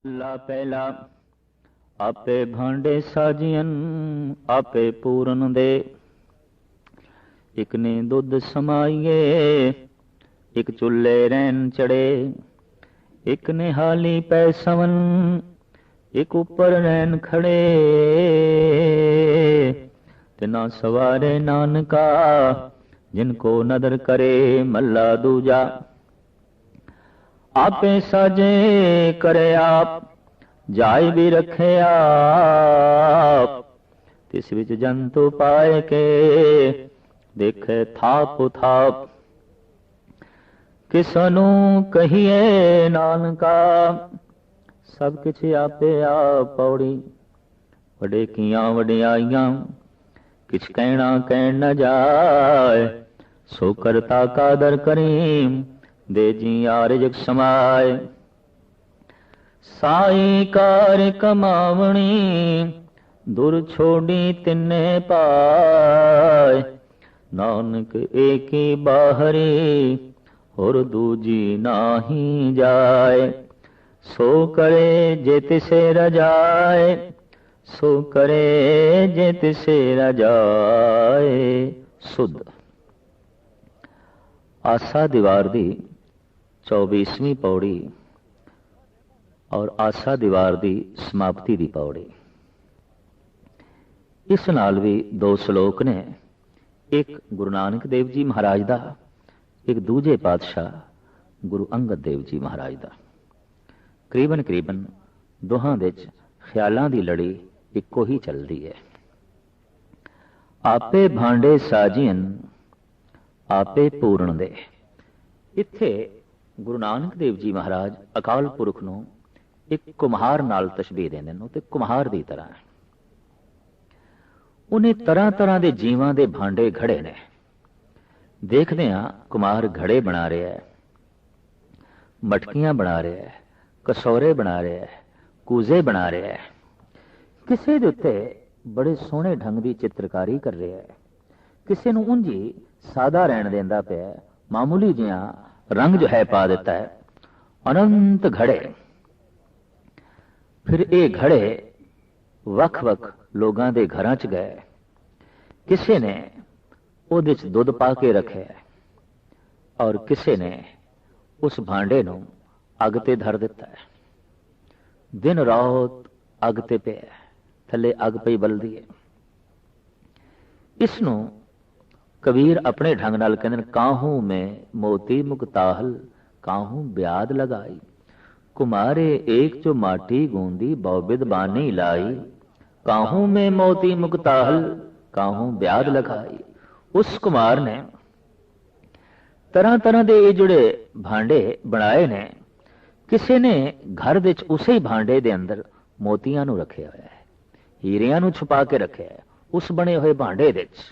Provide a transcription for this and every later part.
ला पहला आपे भांडे साजियन आपे पूरन दे। एक ने दुध समाइए एक चुल्ले रैन चढ़े। एक ने हाली पै सवन एक ऊपर रैन खड़े। तिना सवारे नानका जिनको नदर करे मल्ला दूजा। आपे साजे करे आप जाय भी रखे आप। तिस विच जंतु पाए के देखे थाप थाप। किसनू कहिए नानका सब किछ आपे आप पौड़ी। वडे कियां वडियाइयां किछ कहना कहन न जाए। सो करता कादर करीम दे जी आरजक समाए। साई कार कमावणी दुर छोड़ी तिन्ने पाए। नानक एक ही बाहरी और दूजी नाही जाए। सो करे जे तिसे रजाए सो करे जे तिसे रजाए। सुध आसा दीवार दी 24वीं पौड़ी और आसा दीवार दी समाप्ति दी पौड़ी। इस नाल भी दो श्लोक ने, एक गुरु नानक देव जी महाराज दा, एक दूजे पातशाह गुरु अंगद देव जी महाराज दा। करीबन करीबन दोहां दे च ख्यालां दी लड़ी इक्को ही चलदी है। आपे भांडे साजियन आपे पूर्ण दे। इत्थे गुरु नानक देव जी महाराज अकाल पुरख नूं एक कुम्हार नाल तशबीह देंदे ने ते कुम्हार दी तरह है। उन्हें तरह तरह के जीवां दे भांडे घड़े ने। देखदे हां कुम्हार घड़े बना रहा है, मटकियां बना रहा है, कसौरे बना रहा है, कूजे बना रहा है। किसी दे उत्ते बड़े सोहने ढंग की चित्रकारी कर रहा है, किसी नूं उंजी सादा रहन देंदा पिया, मामूली जिहा रंग जो है पा देता है। अनंत घड़े। फिर ये घड़े वख वख लोगों के घरां च गए। किसी ने उहदे च दुध पा के रखे और किसी ने उस भांडे नूं अग ते धर दिता है। दिन रात अग ते पे थले अग पई बलदी है। इसनूं कबीर अपने ढंग नाल कहंदे, काहू में मोती मुक्ताहल काहू ब्याद लगाई। कुमारे एक जो माटी गूंदी बहुबिद बानी लाई। काहू में मोती मुक्ताहल काहू ब्याद लगाई। उस कुमार ने तरह तरह के ये जुड़े भांडे बनाए ने। किसी ने घर विच उसे ही भांडे दे अंदर मोतियां नूं रखे होया है, हीरियां नूं छुपा के रखे है उस बने हुए भांडे दे विच।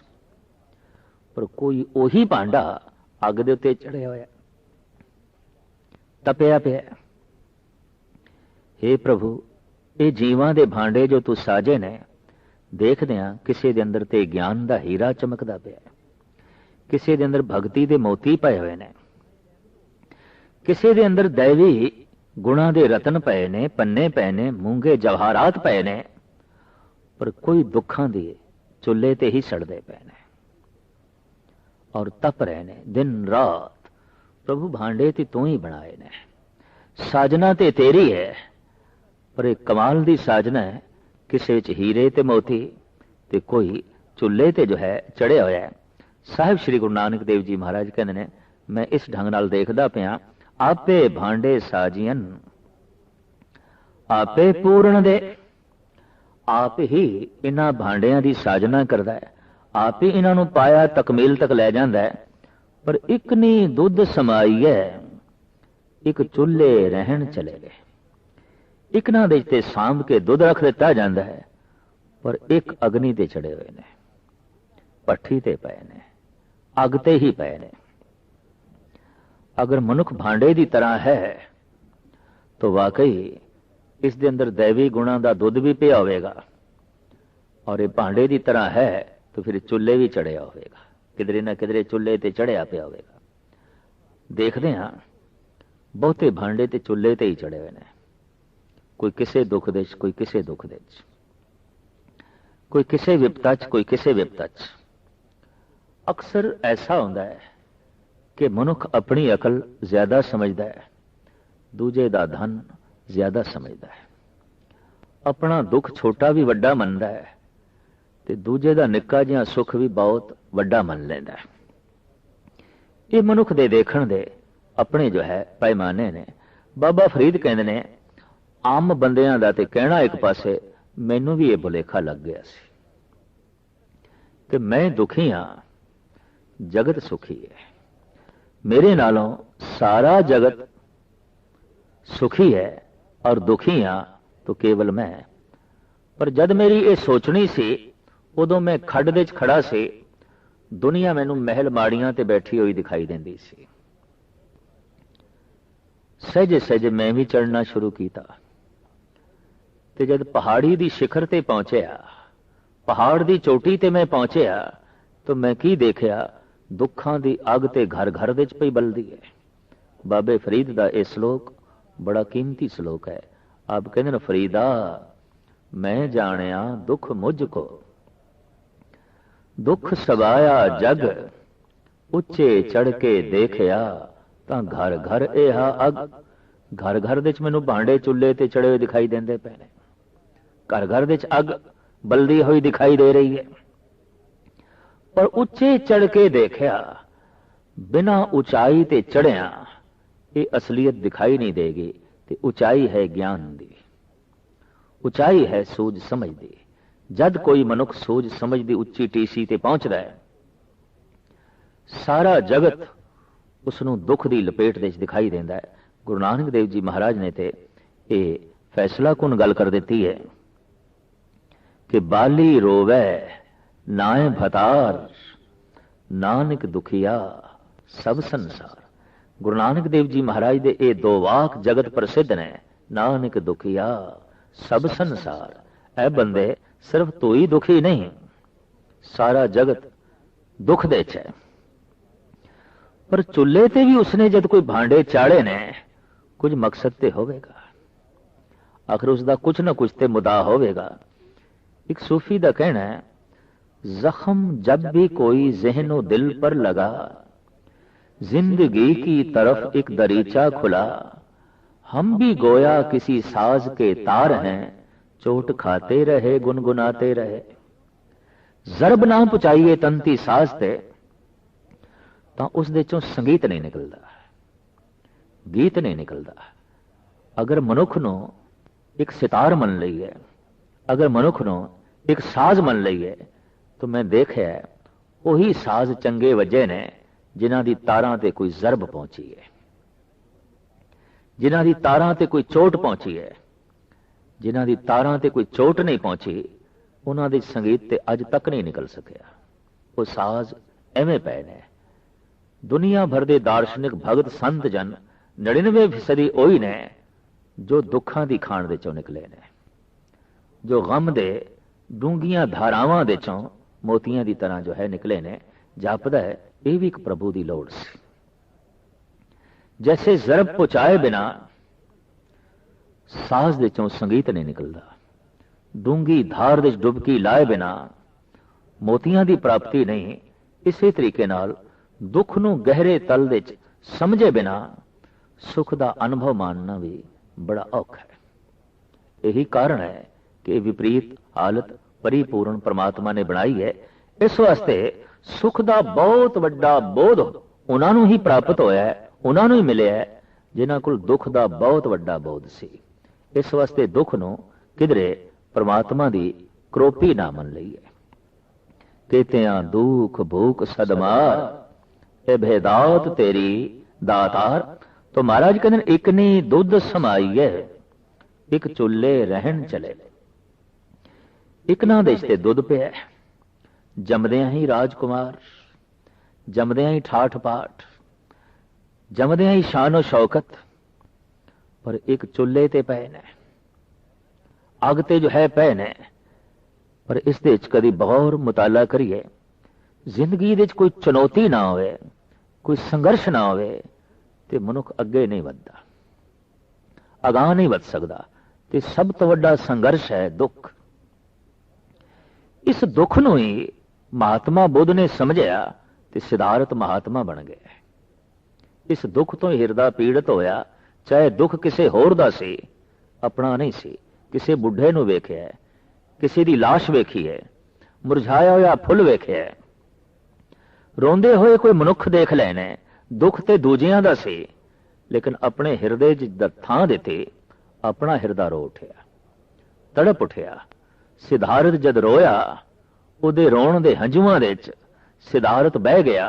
पर कोई ओही भांडा अग दे उत्ते चढ़िया होया, तपिया पिया। हे प्रभु, ये जीवां दे भांडे जो तू साजे ने, देखदे हां किसी दे अंदर ते ज्ञान दा हीरा चमकदा पिया, किसी दे अंदर भगती दे मोती पए हुए ने, किसी दे अंदर दैवी गुणा दे रतन पए ने, पन्ने पए ने, मूंगे जवाहरात पए ने। पर कोई दुखां दी चुल्ले ते ही सड़दे पए ने और तप रहे ने दिन रात। प्रभु भांडे ते तू ही बनाए ने, साजना ते तेरी है। पर एक कमाल दी साजना है, किसी विच हीरे ते मोती ते कोई चुल्ले ते जो है चढ़िया होया है। साहिब श्री गुरु नानक देव जी महाराज कहंदे ने, मैं इस ढंग नाल देखदा पिया, आपे भांडे साजियन आपे पूर्ण दे। आप ही इन्हां भांडियां दी साजना करदा है, आप ही इन्हां नूं पाया तकमील तक लै जांदा है। पर एक नी दुध समाई है एक चुल्हे रहन चले गए। एक ना दे ते सांभ के दुध रख दिता जाता है, पर एक अग्नि ते चढ़े हुए ने, भट्ठी ते पए ने, अग ते ही पए ने। अगर मनुख भांडे की तरह है तो वाकई इस दे अंदर दैवी गुणों का दुध भी पिया होगा, और ये भांडे की तरह है तो फिर चुल्हे भी चढ़िया होगा, किधरे ना किधरे चुल्हे ते चढ़िया पिया होगा। देखते हाँ बहुते भांडे ते चुल्हे ते ही चढ़े हुए ने। कोई किसे दुख दे च, कोई किसे दुख दे च, कोई किसे विपता च, कोई किसे विपता च। अक्सर ऐसा होता है कि मनुख अपनी अकल ज्यादा समझदा है, दूजे दा धन ज्यादा समझदा है, अपना दुख छोटा भी वड्डा मनदा है ते दूजे दा निक्का जिहा सुख भी बहुत वड्डा मन लैंदा है। ये मनुख दे देखण दे अपने जो है पैमाने ने। बाबा फरीद कहंदे ने आम बंदियां दा ते कहना एक पासे, मैनू भी ये भुलेखा लग गया सी कि मैं दुखी हाँ, जगत सुखी है, मेरे नालों सारा जगत सुखी है और दुखी हाँ तो केवल मैं। पर जद मेरी ये सोचनी सी उदों मैं खड्ड दे च खड़ा सी, दुनिया मैनू महल माड़ियां ते बैठी हुई दिखाई देंदी सी। सहजे सहजे मैं भी चढ़ना शुरू किया ते जद पहाड़ी दी शिखर ते पहुंचया, पहाड़ दी चोटी ते मैं पहुंचया तो मैं की देखया, दुखां दी अग ते घर घर दे च पई बलदी है। बाबे फरीद दा यह श्लोक बड़ा कीमती श्लोक है। आप कहते न फरीदा मैं जानिया दुख मुझको, दुख सवाया जग उच्चे चढ़ के देखया तां घर घर एहा अग। घर घर दे च मैनू भांडे चुल्हे ते चढ़े हुए दिखाई देंदे पे ने, घर घर दे च अग बलदी हुई दिखाई दे रही है। पर उच्चे चढ़ के देखया, बिना ऊंचाई ते चढ़िया ये असलियत दिखाई नहीं देगी। ते ऊंचाई है ज्ञान दी, ऊंचाई है सूझ समझ दी। जद कोई मनुख सूझ समझ दी उच्ची टीसी ते पहुंचदा है, सारा जगत उसनू दुख दी लपेट दे दिखाई देंदा है। गुरु नानक देव जी महाराज ने ते ये फैसला कुन गल कर देती है कि बाली रोवै नाए भतार, नानक दुखिया सब संसार। गुरु नानक देव जी महाराज दे ये दो वाक जगत प्रसिद्ध ने, नानक दुखिया सब संसार। ऐ बंदे सिर्फ तू ही दुखी नहीं, सारा जगत दुख दे च है। पर चुल्हे ते भी उसने जब कोई भांडे चाड़े ने, कुछ मकसद ते होवेगा, आखिर उसका कुछ ना कुछ ते मुदा होवेगा। एक सूफी दा कहना है, जख्म जब भी कोई ज़हनो दिल पर लगा, जिंदगी की तरफ एक दरीचा खुला, हम भी गोया किसी साज के तार हैं, चोट खाते रहे गुनगुनाते रहे। जरब ना पुचाइए तंती साज ते तां उस दे चों संगीत नहीं निकलदा, गीत नहीं निकलदा। अगर मनुख नो एक सितार मन लईए, अगर मनुख नो एक साज मन लईए, तो मैं देखिया वही साज चंगे वजे ने जिन्हां दी तारां ते कोई जरब पहुंची है, जिन्हां दी तारां ते कोई चोट पहुंची है। जिन्हां दी तारां ते कोई चोट नहीं पहुंची, उन्हां दे संगीत ते अज तक नहीं निकल सकिया। वो साज एवें पए ने। दुनिया भर दे दार्शनिक भगत संत जन 99% ओही ने जो दुखां दी खाण दे चों निकले ने, जो गम दे डूंगियां धारावां दे चों मोतियां दी तरह जो है निकले ने। जापदा है ये भी एक प्रभु दी लोड़ सी। जैसे जरब पहुंचाए बिना साज दे चों संगीत नहीं निकलदा, डूंगी धार दे डुबकी लाए बिना मोतियां दी प्राप्ति नहीं, इसी तरीके नाल दुख नूं गहरे तल दे च समझे बिना सुख दा अनुभव मानना भी बड़ा औखा है। यही कारण है कि विपरीत हालत परिपूर्ण परमात्मा ने बनाई है। इस वास्ते सुख दा बहुत वड्डा बोध उन्हां नूं ही प्राप्त होया है, उन्हां नूं ही मिलिया है जिन्हां कोल दुख दा बहुत वड्डा बोध सी। इस वास्ते दुख नूं किधरे परमात्मा दी क्रोपी ना मन लईए। कहतियां दुख भूख सदमार, ए भेदात तेरी दातार। तो महाराज कहते एक नी दुध समाइए, एक चुल्ले रहन चले। एक ना देश ते दुध पिया, जमदियां ही राजकुमार, जमदियां ही ठाठ पाठ, जमदियां ही शानो शौकत, पर एक चुल्ले ते पए ने, अग ते जो है पए ने। पर इस दे च कदी गौर मुताला करिए, जिंदगी दे च कोई चुनौती ना होवे, कोई संघर्ष ना होवे ते मनुख अगे नहीं वधदा, अगाह नहीं वध सकदा। ਤੇ ਸਭ ਤੋਂ ਵੱਡਾ ਸੰਘਰਸ਼ ਹੈ ਦੁੱਖ। ਇਸ ਦੁੱਖ ਨੂੰ ਹੀ ਮਹਾਤਮਾ ਬੁੱਧ ਨੇ ਸਮਝਿਆ ਤੇ ਸਿਧਾਰਥ ਮਹਾਤਮਾ ਬਣ ਗਏ। ਇਸ ਦੁੱਖ ਤੋਂ ਹਿਰਦਾ ਪੀੜਤ ਹੋਇਆ, ਚਾਹੇ ਦੁੱਖ ਕਿਸੇ ਹੋਰ ਦਾ ਸੀ, ਆਪਣਾ ਨਹੀਂ ਸੀ। ਕਿਸੇ ਬੁੱਢੇ ਨੂੰ ਵੇਖਿਆ, ਕਿਸੇ ਦੀ ਲਾਸ਼ ਵੇਖੀ ਹੈ, ਮੁਰਝਾਇਆ ਹੋਇਆ ਫੁੱਲ ਵੇਖਿਆ, ਰੋਂਦੇ ਹੋਏ ਕੋਈ ਮਨੁੱਖ ਦੇਖ ਲੈਣੇ, ਦੁੱਖ ਤੇ ਦੂਜਿਆਂ ਦਾ ਸੀ, ਲੇਕਿਨ ਆਪਣੇ ਹਿਰਦੇ 'ਚ ਥਾਂ ਦਿੱਤੀ, ਆਪਣਾ ਹਿਰਦਾ ਰੋ ਉੱਠਿਆ, ਤੜਪ ਉੱਠਿਆ। ਸਿਧਾਰਥ ਜਦ ਰੋਇਆ, ਉਹਦੇ ਰੋਣ ਦੇ ਹੰਝੂਆਂ ਦੇ ਵਿੱਚ ਸਿਧਾਰਥ ਬਹਿ ਗਿਆ,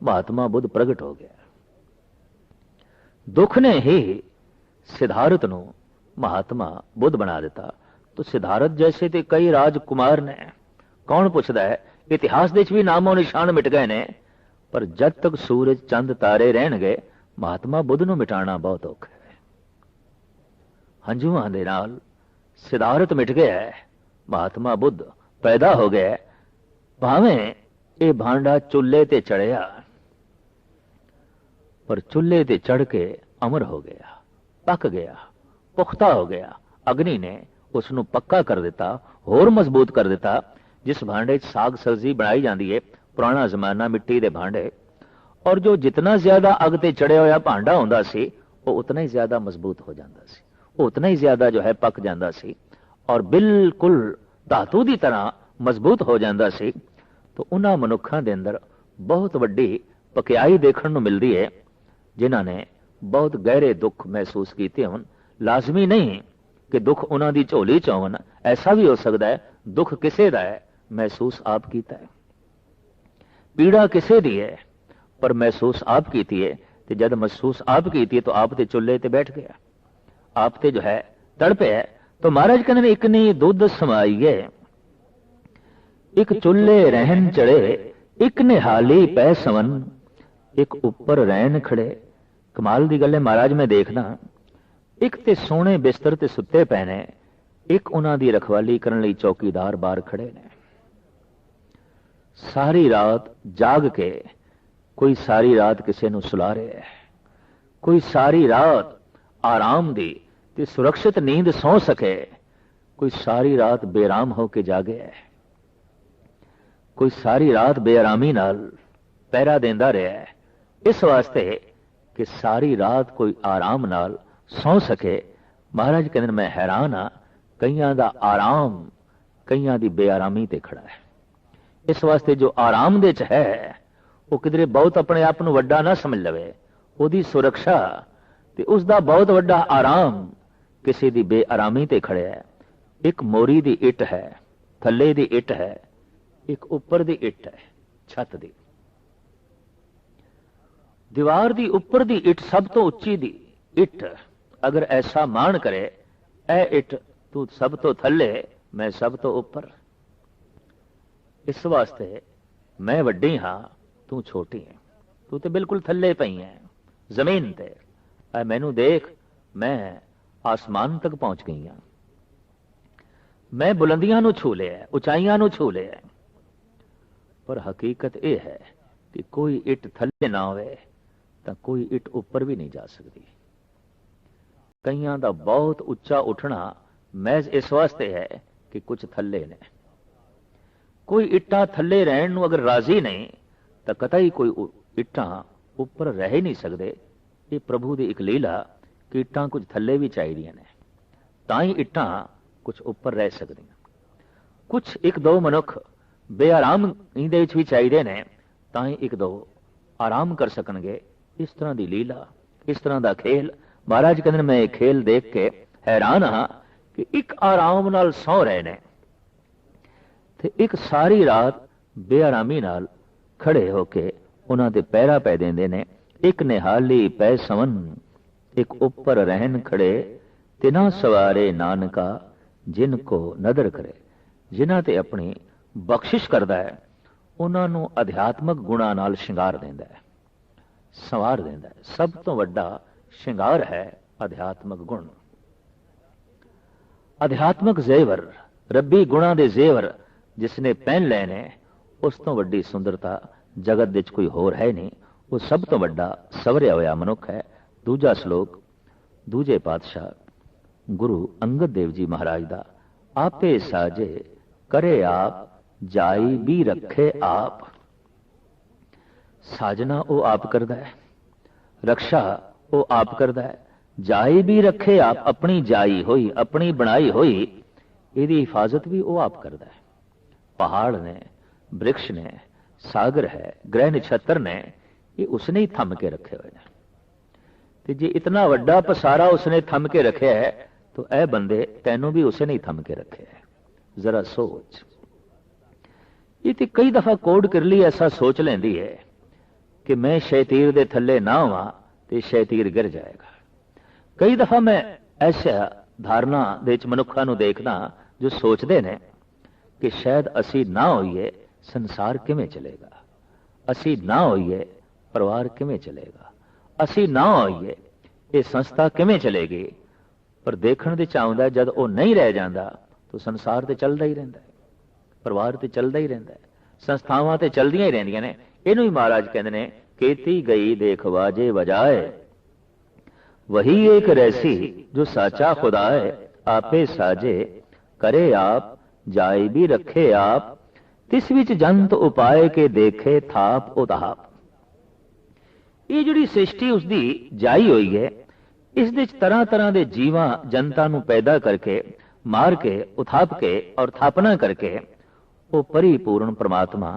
ਮਹਾਤਮਾ ਬੁੱਧ ਪ੍ਰਗਟ ਹੋ ਗਿਆ। ਦੁੱਖ ਨੇ ਹੀ ਸਿਧਾਰਥ ਨੂੰ महात्मा बुद्ध बना देता। तो सिद्धार्थ जैसे तो कई राजकुमार ने, कौन पुछदा है, इतिहास दे भी नामों निशान मिट गए ने, पर जब तक सूरज चंद तारे रहणगे महात्मा बुद्ध नूं मिटाना बहुत औखा है। हंझुआं दे नाल सिद्धार्थ मिट गया है, महात्मा बुद्ध पैदा हो गया। भावें ये भांडा चुल्हे ते चढ़िया, पर चुल्हे ते चढ़ के अमर हो गया, पक गया, पुख्ता हो गया। अग्नि ने उसनूं पक्का कर दिता, होर मजबूत कर दिता। जिस भांडे साग सब्जी बनाई जाती है, पुराना जमाना मिट्टी के भांडे, और जो जितना ज्यादा अग ते चढ़िया होया भांडा होंदा सी, वो उतना ही ज्यादा मजबूत हो जाता सी, वो उतना ही ज्यादा जो है पक जाता सी, और बिल्कुल धातु की तरह मजबूत हो जाता सी। तो उन्हां मनुखां दे अंदर बहुत वड्डी पकियाई देखण नूं मिलदी है, जिन्हां ने बहुत गहरे दुख महसूस कीते होण। लाजमी नहीं कि दुख उन्हां दी झोली च होण, ऐसा भी हो सकता है दुख किसे दा है, महसूस आप कीता है, पीड़ा किसे दी है, पर महसूस आप कीती है। ते जब महसूस आप कीती है तो आप ते चुल्हे ते बैठ गया, आप ते जो है तड़पे है। तो महाराज कहने ने, एक नहीं दुध समाईए, एक चुल्हे रहन चढ़े, एक निहाली पै सवन, एक उपर रहन खड़े। कमाल दी गल है महाराज, मैं देखना एक ते सोहणे बिस्तर ते सुत्ते पए ने, एक उन्हां दी रखवाली करन लई चौकीदार बाहर खड़े ने। सारी रात जाग के, कोई सारी रात किसी नूं सुला रहा है, कोई सारी रात आराम दी ते सुरक्षित नींद सौ सके, कोई सारी रात बेराम होके जागे है, कोई सारी रात बेआरामी नाल पहरा देंदा रहा है, इस वास्ते कि सारी रात कोई आराम नाल सौ सके। महाराज कहते मैं हैरान हाँ, कईयां दा आराम कईयां दी बेआरामी ते खड़ा है। इस वास्ते जो आराम दे च है, वो किधरे बहुत अपने आप नूं वड्डा ना समझ लवे, ओदी सुरक्षा ते उसदा बहुत वड्डा आराम किसी दी बेआरामी ते खड़े है। एक मोरी दी इट है, थल्ले दी इट है, एक उपर दी इट है, छत दी दीवार दी उपर दी इट सब तो उच्ची दी इट अगर ऐसा मान करे, ऐ इट तू सब तो थल्ले, मैं सब तो उपर, इस वास्ते मैं वड्डी हाँ, तू छोटी है, तू तो बिल्कुल थल्ले पई है जमीन ते, ऐ मैनू देख, मैं आसमान तक पहुंच गई हाँ, मैं बुलंदियां नू छू लिया, उचाइयां नू छू लिया। पर हकीकत यह है कि कोई इट थल्ले ना होवे तो कोई इट ऊपर भी नहीं जा सकती। कईयां दा बहुत उच्चा उठना महज इस वास्ते है कि कुछ थल्ले ने। कोई इट्टा थल्ले रहन नूं अगर राजी नहीं तो कतई कोई इट्टा ऊपर रह ही नहीं सकते। ये प्रभु दी एक लीला कि इट्टा कुछ थल्ले भी चाहिए ने, तां ही इट्टा कुछ ऊपर रह सकदियां। कुछ एक दो मनुख बेआराम दे विच भी चाहिए ने, तां ही एक दो आराम कर सकणगे। इस तरह की लीला, इस तरह का खेल। महाराज कहते मैं खेल देख के हैरान हाँ कि एक आराम नाल सौ रहे ने ते एक सारी रात बेआरामी नाल खड़े होके उन्हां दे पैरा पै देंदे ने। एक निहाली पै सवन, एक उपर रहन खड़े, तिना सवारे नानका जिनको नदर करे। जिन्हां ते अपनी बख्शिश करदा है, उन्हां नूं अध्यात्मक गुणां नाल शिंगार देंदा है, संवार देंदा है। सब तो वड्डा शिंगार है अध्यात्मक गुण, अध्यात्मक जेवर, रब्बी गुणा दे जेवर जिसने पहन लेने, उस तो वड्डी सुंदरता जगत विच कोई होर है नहीं। वो सब तो वड्डा सवरिया होया मनुख है। दूजा श्लोक दूजे पातशाह गुरु अंगद देव जी महाराज दा आपे साजे करे आप जाई भी रखे आप। साजना वो आप करदा है, रक्षा वो आप करदा है, जाई भी रखे आप, अपनी जाई हुई अपनी बनाई हुई इहदी हिफाजत भी वो आप करदा है। पहाड़ ने, वृक्ष ने, सागर है, ग्रह नक्षत्र ने, ये उसने ही थम के रखे हुए हैं। ते जे इतना वड्डा पसारा उसने थम के रखे है तो ऐ बंदे तैनू भी उसने ही थम के रखे है। जरा सोच। ये तो कई दफा कोड किरली ऐसा सोच लेंदी है कि मैं शैतीर दे थल्ले ना हुआ तो शैतीर गिर जाएगा। कई दफा मैं ऐसा धारणा दे विच मनुखा नूं देखदा जो सोचते ने कि शायद असी ना होइए संसार किवें चलेगा, असी ना होइए परिवार किवें चलेगा, असी ना होइए ये संस्था किवें चलेगी। पर देखण दे चाहुंदा जद वो नहीं रह जाता तो संसार तो चलदा ही रहिंदा है, परिवार तो चलदा ही रहिंदा है, संस्थावां तो चलदियां ही रहिंदियां ने। इहनूं ही महाराज कहंदे ने केती गई देख बाजे बजाए, वही एक रैसी जो साचा खुदा है, आपे साजे करे आप जाए भी रखे आप, तिस विच जंत उपाय के देखे थाप उताप। ये जिहड़ी सृष्टि उसकी जाई हुई है, इस दे तरह तरह के जीवां जनता नूं पैदा करके मार के उथाप के और थापना करके वो परिपूर्ण परमात्मा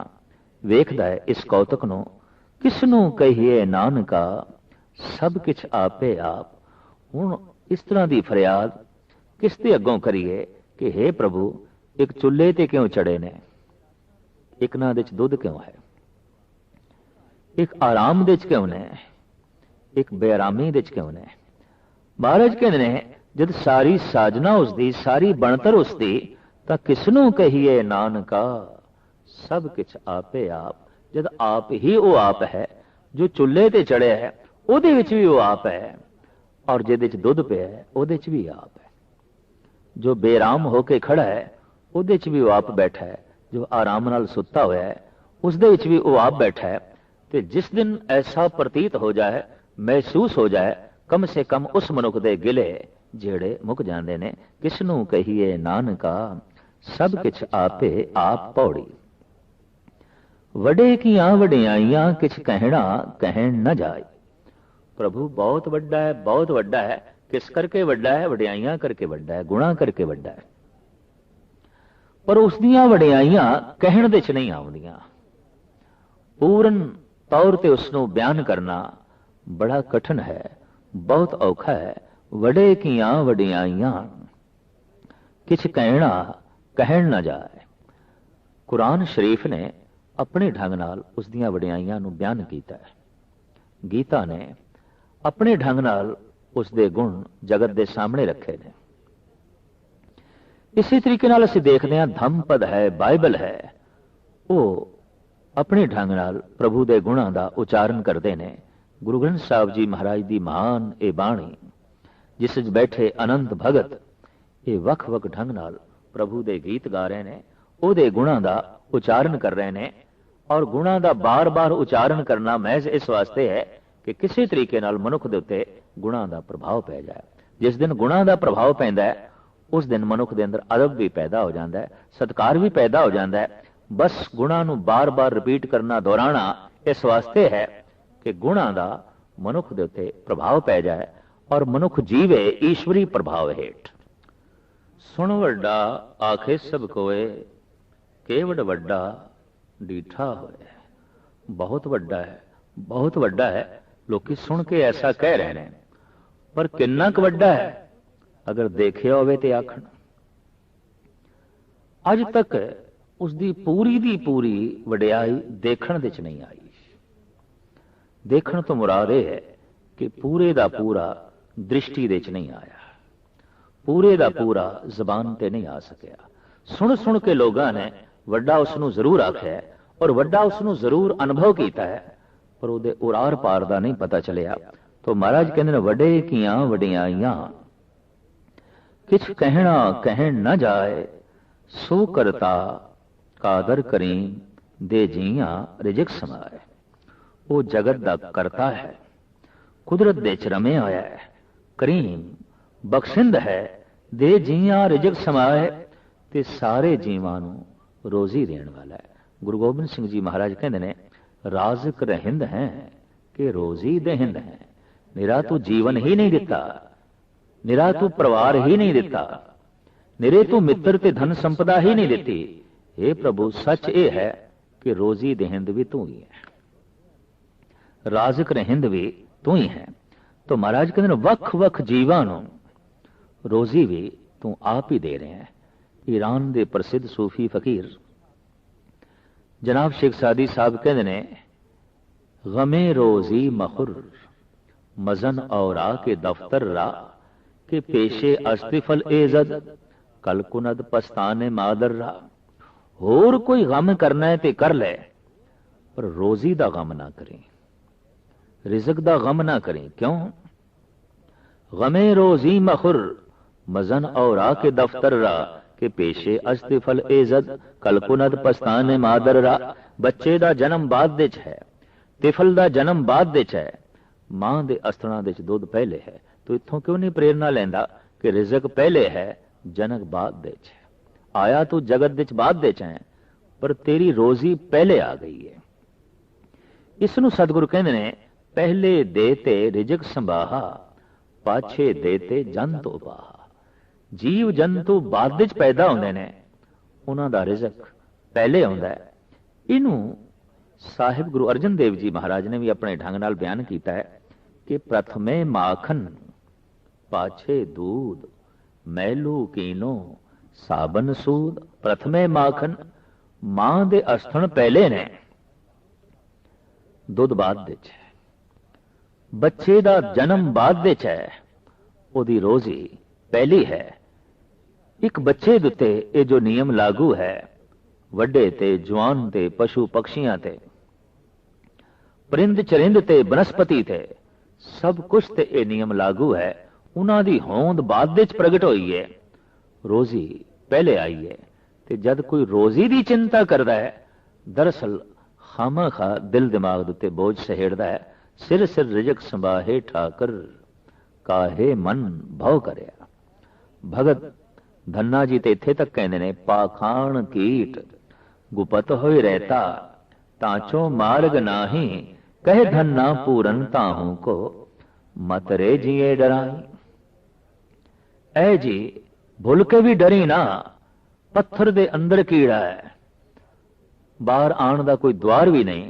वेखदा है। इस कौतक नूं किसनूं कहिए नानका, सब किछ आपे आप। हुण इस तरह की फरियाद किस दे अगों करिए कि हे प्रभु एक चुल्हे ते क्यों चढ़े ने, एक ना दे च दुध क्यों है, एक आराम दे च क्यों ने, एक बेआरामी दे च क्यों ने। महाराज कहते ने जद सारी साजना उसदी, सारी बनतर उसदी, तां किसनूं कहिए नानका, सब किछ आपे आप। जद आप ही वो आप है जो चुल्हे ते चढ़े है, ਉਹਦੇ ਵਿੱਚ भी वो आप है, और जिहदे च दुध पिया है ਉਹਦੇ च भी आप है। जो बेराम होके खड़ा है ਉਹਦੇ च भी वो आप बैठा है, जो आराम नाल सुत्ता होया है उसदे विच भी वो आप बैठा है। तो जिस दिन ऐसा प्रतीत हो जाए, महसूस हो जाए, कम से कम उस मनुख दे गिले जेड़े मुक जांदे ने। किसनूं कहिए नानका, सब किछ आपे आप पौड़ी। वडे कीआं वडियाइयां किछ कहना कहण न जाए। प्रभु बहुत वड्डा है, बहुत वड्डा है। किस करके वड्डा है? वडियाइयां करके वड्डा है, गुणा करके वड्डा है। पर उसदियां वडियाइयां कहण दे च नहीं आउंदियां। पूर्ण तौर ते उसनूं बयान करना बड़ा कठिन है, बहुत औखा है। वडे कीआं वडियाइयां किछ कहना कहण न जाए। कुरान शरीफ ने अपने ढंग नाल उसदियां वडियाइयां नूं बयान कीता है। गीता ने अपने ढंग नाल उसदे गुण जगत दे सामने रखे ने। इसी तरीके नाल असीं देखदे हां धम्मपद है, बाइबल है, वो अपने ढंग नाल प्रभु दे गुणां दा उचारण करदे ने। गुरु ग्रंथ साहिब जी महाराज दी महान ये बाणी जिस विच बैठे अनंत भगत ये वख वख ढंग नाल प्रभु दे गीत गा रहे ने, ਉਹਦੇ गुणां दा उचारण कर रहे ने। और गुणां दा बार बार उचारण करना महज इस वास्ते है कि किसी तरीके नाल मनुख दे उत्ते गुणां दा प्रभाव पै जाए। जिस दिन गुणां दा प्रभाव पैंदा है उस दिन मनुख दे अंदर अदब भी पैदा हो जाता है, सत्कार भी पैदा हो जाता है। बस गुणां नूं बार बार रिपीट करना, दोहराना इस वास्ते है कि गुणां दा मनुख दे उत्ते प्रभाव पै जाए और मनुख जीवे ईश्वरी प्रभाव हेठ। सुन वड्डा आखे सब कोए, केवड़ वड्डा डीठा होए। बहुत वड्डा है, बहुत वड्डा है। लोग सुन के ऐसा कह रहे हैं, पर किन्ना क वड्डा है अगर देखिया होवे ते आखण। अज तक उसकी पूरी दी पूरी वडियाई देखण दे च नहीं आई। देखण तो मुराद यह है कि पूरे दा पूरा दृष्टि दे च नहीं आया, पूरे दा पूरा जबान ते नहीं आ सकिया। सुन सुन के लोगों ने वड्डा उसनूं जरूर आख्या है और वड्डा उसनूं जरूर अनुभव किया है, पर उहदे उरार पार दा नहीं पता चलिया। तो महाराज कहंदे ने वडे कीआं वडियाइयां किछ कहना कहण न जाए, सो करता कादर करीम दे जियां रिजिक समाए। वो जगत दा करता है, कुदरत दे च रमिया होया है, करीम बख्शिंद है, ਦੇ ਜੀਆਂ ਰਿਜਕ ਸਮਾਏ, ਤੇ ਸਾਰੇ ਜੀਵਾਂ ਨੂੰ ਰੋਜ਼ੀ ਦੇਣ ਵਾਲਾ ਹੈ। ਗੁਰੂ ਗੋਬਿੰਦ ਸਿੰਘ ਜੀ ਮਹਾਰਾਜ ਕਹਿੰਦੇ ਨੇ, ਰਾਜ਼ਕ ਰਹਿੰਦ ਹੈ ਕਿ ਰੋਜ਼ੀ ਦੇਹਿੰਦ ਹੈ। ਨਿਰਾ ਤੂੰ ਜੀਵਨ ਹੀ ਨਹੀਂ ਦਿੱਤਾ, ਨਿਰਾ ਤੂੰ ਪਰਿਵਾਰ ਹੀ ਨਹੀਂ ਦਿੱਤਾ, ਨਿਰੇ ਤੂੰ ਮਿੱਤਰ ਤੇ ਧਨ ਸੰਪਦਾ ਹੀ ਨਹੀਂ ਦਿੱਤੀ। हे ਪ੍ਰਭੂ, ਸੱਚ ਇਹ ਹੈ ਕਿ ਰੋਜ਼ੀ ਦੇਹਿੰਦ ਵੀ ਤੂੰ ਹੀ ਹੈ, ਰਾਜ਼ਕ ਰਹਿੰਦ ਵੀ ਤੂੰ ਹੀ ਹੈ। तो महाराज कहते हैं वख वख जीवां नूं रोजी भी तू आप ही दे रहे हैं। ईरान के प्रसिद्ध सूफी फकीर जनाब शेख सादी साहब कहते ने, गमे रोजी मखुर मजन और के दफ्तर रा के पेशे अस्तिफल एजद कल कुनद पस्ताने मादर रा। होर कोई गम करना है ते कर ले, पर रोजी दा गम ना करें, रिज़्क दा गम ना करें। क्यों? गमे रोजी मखुर मजन और के दफ्तर रा के पेशे अस्तिफल एजद कल कुनद पस्ताने मादर रा। बच्चे दा जन्म बाद दे है, तिफल दा जन्म बाद दे है, मां दे अस्त्रणा दे दुध पहले है। तो इत्थों क्यों नहीं प्रेरणा लेंदा कि रिज़्क पहले है, जनक बाद दे है। आया तू जगत दे बाद दे है, पर तेरी रोजी पहले आ गई है। इसनू सतगुरु कहंदे ने, पहले देते रिज़क संभाहा पाछे देते जंतु बाहा। जीव जंतु बाद विच पैदा होंदे ने, उन्हां दा रिज़क पहले आउंदा है। इनू साहिब गुरु अर्जन देव जी महाराज ने भी अपने ढंग नाल बयान किया है कि प्रथमे माखन पाछे दूध मैलू कीनो साबन सूद। प्रथमे माखन, मां दे अस्थण पहले ने, दुध बाद दे है। बच्चे दा जन्म बाद दे है, ओदी रोजी पहली है। एक बच्चे दे उत्ते ये जो नियम लागू है, वड्डे ते जवान ते पशु पक्षियां ते परिंद चरिंद ते बनस्पति ते सब कुछ ते ये नियम लागू है। उन्हां दी होंद बाद विच प्रगट होई है, रोजी पहले आई है। ते जद कोई रोजी दी चिंता करदा है, दरअसल खामखा दिल दिमाग दे उत्ते बोझ सहेड़दा है। सिर सिर रिज़क संभाहे ठाकर काहे मन भव करया। भगत धन्ना जी ते इत्थे तक कहंदे ने, पाखाण कीट गुपत होए रहता तांचो मार्ग नाही कहे धन्ना पूरन ताहू को मत रे जिए डराई। ऐ जी भुल के भी डरी ना, पत्थर दे अंदर कीड़ा है, बाहर आण दा कोई द्वार भी नहीं,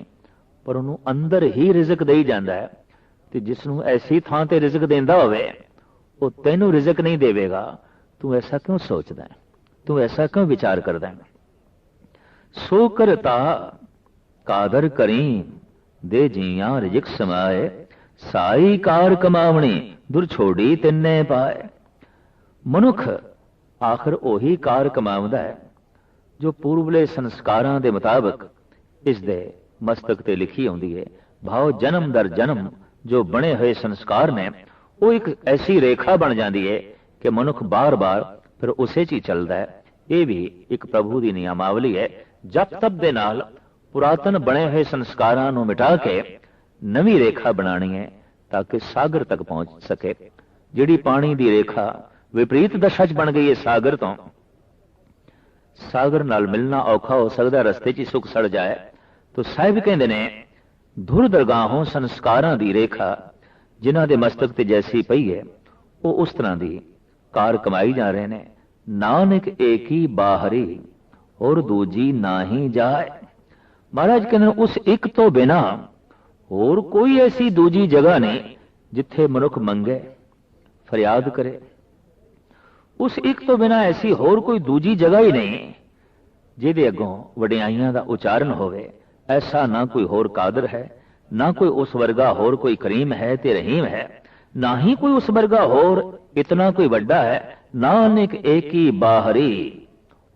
पर उन्होंने अंदर ही रिज़क दई जांदा है। ते जिसनों ऐसी थां ते रिज़क देंदा होवे, वो तैनू रिज़क नहीं देवेगा। तू ऐसा क्यों सोचदा है, तू ऐसा क्यों विचार करदा है? सो करता कादर करीम दे जियां रिज़क समाए, साई कार कमावणी दुर छोड़ी तिन्ने पाए। मनुख आखिर ओही कार कमावदा है जो पूर्वले संस्कारां दे मुताबिक इस दे मस्तक ते लिखी आउंदी है। भाव जन्म दर जन्म जो बने हुए संस्कार ने, वो एक ऐसी रेखा बन जाती है कि मनुख बार बार फिर उसे च ही चलता है। ये भी एक प्रभु की नियमावली है। जप तप दे नाल पुरातन बने हुए संस्कारां नूं मिटा के नवी रेखा बनानी है, ताकि सागर तक पहुंच सके। जिहड़ी पानी की रेखा विपरीत दशा च बन गई है सागर तो, सागर नाल मिलना औखा हो सकता, रस्ते च ही सुख सड़ जाए। तो साहिब कहते ने, धुर दरगाहों संस्कारां दी रेखा जिन्हां दे मस्तक ते जैसी पई है, वो उस तरह दी कार कमाई जा रहे ने। नानक एक ही बाहरी और दूजी ना ही जाए। महाराज कहते हैं, उस एक तो बिना और कोई ऐसी दूजी जगह नहीं जिथे मनुख मंगे फरियाद करे। उस एक तो बिना ऐसी होर कोई दूजी जगह ही नहीं जिहदे अगों वडियाइयां दा उचारण होवे। ऐसा ना कोई होर कादर है, ना कोई उस वर्गा होर कोई करीम है ते रहीम है, ना ही कोई उस वर्गा होर इतना कोई वड्डा है। नानक एक ही बाहरी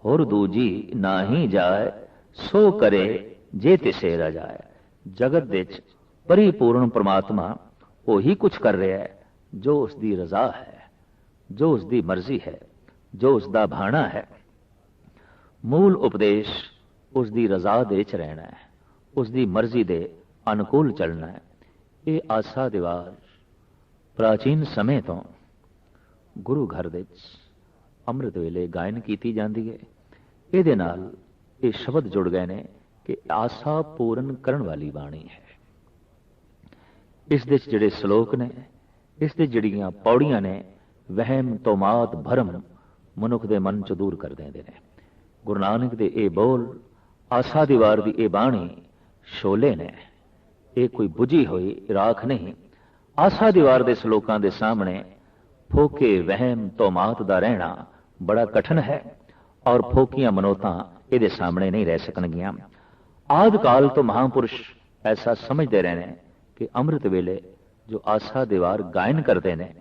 और दूजी ना ही जाए, सो करे जे तिसे रजाए। जगत विच परिपूर्ण परमात्मा वही कुछ कर रहा है जो उसकी रजा है, जो उसकी मर्जी है, जो उसका भाणा है। मूल उपदेश उसकी रजा दे च रहना है, उसकी मर्जी दे अनुकूल चलना है। ये आसा दीवार प्राचीन समय तो गुरु घर दे ਅੰਮ੍ਰਿਤ ਵੇਲੇ ਗਾਇਨ ਕੀਤੀ ਜਾਂਦੀ ਹੈ। ਇਹਦੇ ਨਾਲ ਇਹ ਸ਼ਬਦ ਜੁੜ ਗਏ ਨੇ ਕਿ ਆਸਾ ਪੂਰਨ ਕਰਨ ਵਾਲੀ ਬਾਣੀ ਹੈ। ਇਸ ਦੇ ਜਿਹੜੇ ਸ਼ਲੋਕ ਨੇ, ਇਸ ਦੇ ਜਿਹੜੀਆਂ ਪੌੜੀਆਂ ਨੇ, ਵਹਿਮ ਤੋਮਾਤ ਭਰਮ ਮਨੁੱਖ ਦੇ ਮਨ ਚੋਂ ਦੂਰ ਕਰ ਦਿੰਦੇ ਨੇ। ਗੁਰੂ ਨਾਨਕ ਦੇ ਇਹ ਬੋਲ, ਆਸਾ ਦੀ ਵਾਰ ਦੀ ਇਹ ਬਾਣੀ ਸ਼ੋਲੇ ਨੇ। ਇਹ ਕੋਈ ਬੁਝੀ ਹੋਈ ਰਾਖ ਨਹੀਂ। ਆਸਾ ਦੀ ਵਾਰ ਦੇ ਸ਼ਲੋਕਾਂ ਦੇ ਸਾਹਮਣੇ ਫੋਕੇ ਵਹਿਮ ਤੋਮਾਤ ਦਾ ਰਹਿਣਾ ਬੜਾ ਕਠਿਨ ਹੈ, ਔਰ ਫੋਕੀਆਂ ਮਨੋਤਾਂ ਇਹਦੇ ਸਾਹਮਣੇ ਨਹੀਂ ਰਹਿ ਸਕਣਗੀਆਂ। ਆਦਿ ਕਾਲ ਤੋਂ ਮਹਾਂਪੁਰਸ਼ ਐਸਾ ਸਮਝਦੇ ਰਹੇ ਨੇ ਕਿ ਅੰਮ੍ਰਿਤ ਵੇਲੇ ਜੋ ਆਸਾ ਦੀ ਵਾਰ ਗਾਇਨ ਕਰਦੇ ਨੇ,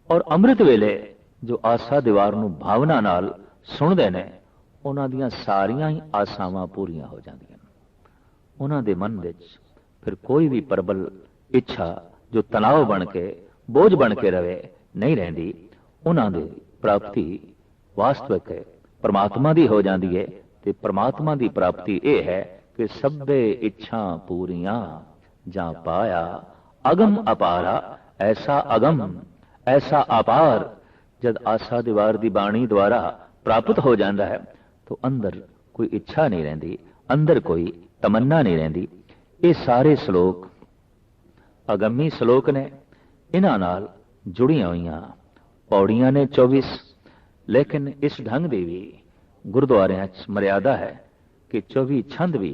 ਔਰ ਅੰਮ੍ਰਿਤ ਵੇਲੇ ਜੋ ਆਸਾ ਦੀ ਵਾਰ ਨੂੰ ਭਾਵਨਾ ਨਾਲ ਸੁਣਦੇ ਨੇ, ਉਹਨਾਂ ਦੀਆਂ ਸਾਰੀਆਂ ਹੀ ਆਸਾਵਾਂ ਪੂਰੀਆਂ ਹੋ ਜਾਂਦੀਆਂ। ਉਹਨਾਂ ਦੇ ਮਨ ਵਿੱਚ ਫਿਰ ਕੋਈ ਵੀ ਪ੍ਰਬਲ ਇੱਛਾ ਜੋ ਤਣਾਅ ਬਣ ਕੇ, ਬੋਝ ਬਣ ਕੇ ਰਵੇ ਨਹੀਂ ਰਹਿੰਦੀ। ਉਹਨਾਂ ਦੀ ਪ੍ਰਾਪਤੀ ਵਾਸਤਵਿਕ ਪਰਮਾਤਮਾ ਦੀ ਹੋ ਜਾਂਦੀ ਹੈ। ਤੇ ਪਰਮਾਤਮਾ ਦੀ ਪ੍ਰਾਪਤੀ ਇਹ ਹੈ ਕਿ ਸਭੇ ਇੱਛਾ ਪੂਰੀਆਂ ਜਾਂ ਪਾਇਆ ਅਗਮ ਅਪਾਰਾ। ਐਸਾ ਅਗਮ, ਐਸਾ ਅਪਾਰ ਜਦ ਆਸਾ ਦੀ ਵਾਰ ਦੀ ਬਾਣੀ ਦੁਆਰਾ ਪ੍ਰਾਪਤ ਹੋ ਜਾਂਦਾ ਹੈ ਤਾਂ ਅੰਦਰ ਕੋਈ ਇੱਛਾ ਨਹੀਂ ਰਹਿੰਦੀ, ਅੰਦਰ ਕੋਈ ਤਮੰਨਾ ਨਹੀਂ ਰਹਿੰਦੀ। ਇਹ ਸਾਰੇ ਸ਼ਲੋਕ ਅਗੰਮੀ ਸ਼ਲੋਕ ਨੇ। ਇਹਨਾਂ ਨਾਲ ਜੁੜੀਆਂ ਹੋਈਆਂ ਪੌੜੀਆਂ ਨੇ 24। ਲੇਕਿਨ ਇਸ ਢੰਗ ਦੀ ਵੀ ਗੁਰਦੁਆਰਿਆਂ 'ਚ ਮਰਿਆਦਾ ਹੈ ਕਿ 24 ਛੰਦ ਵੀ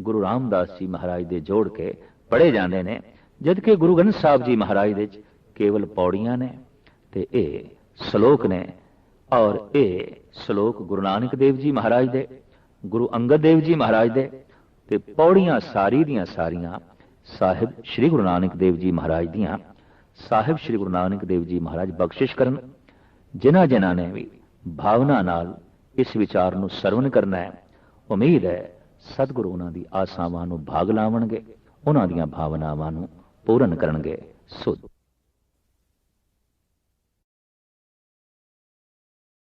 ਗੁਰੂ ਰਾਮਦਾਸ ਜੀ ਮਹਾਰਾਜ ਦੇ ਜੋੜ ਕੇ ਪੜ੍ਹੇ ਜਾਂਦੇ ਨੇ, ਜਦਕਿ ਗੁਰੂ ਗ੍ਰੰਥ ਸਾਹਿਬ ਜੀ ਮਹਾਰਾਜ ਦੇ 'ਚ ਕੇਵਲ ਪੌੜੀਆਂ ਨੇ ਤੇ ਇਹ ਸ਼ਲੋਕ ਨੇ। ਔਰ ਇਹ ਸ਼ਲੋਕ ਗੁਰੂ ਨਾਨਕ ਦੇਵ ਜੀ ਮਹਾਰਾਜ ਦੇ, ਗੁਰੂ ਅੰਗਦ ਦੇਵ ਜੀ ਮਹਾਰਾਜ ਦੇ, ਤੇ ਪੌੜੀਆਂ ਸਾਰੀ ਦੀਆਂ ਸਾਰੀਆਂ ਸਾਹਿਬ ਸ੍ਰੀ ਗੁਰੂ ਨਾਨਕ ਦੇਵ ਜੀ ਮਹਾਰਾਜ ਦੀਆਂ। ਸਾਹਿਬ ਸ੍ਰੀ ਗੁਰੂ ਨਾਨਕ ਦੇਵ ਜੀ ਮਹਾਰਾਜ ਬਖਸ਼ਿਸ਼ ਕਰਨ ਜਿਨ੍ਹਾਂ ਜਿਨ੍ਹਾਂ ਨੇ ਵੀ ਭਾਵਨਾ ਨਾਲ ਇਸ ਵਿਚਾਰ ਨੂੰ ਸਰਵਨ ਕਰਨਾ ਹੈ। ਉਮੀਦ ਹੈ ਸਤਿਗੁਰੂ ਉਹਨਾਂ ਦੀ ਆਸਾਵਾਂ ਨੂੰ ਭਾਗ ਲਾਵਣਗੇ, ਉਹਨਾਂ ਦੀਆਂ ਭਾਵਨਾਵਾਂ ਨੂੰ ਪੂਰਨ ਕਰਨਗੇ। ਸੋ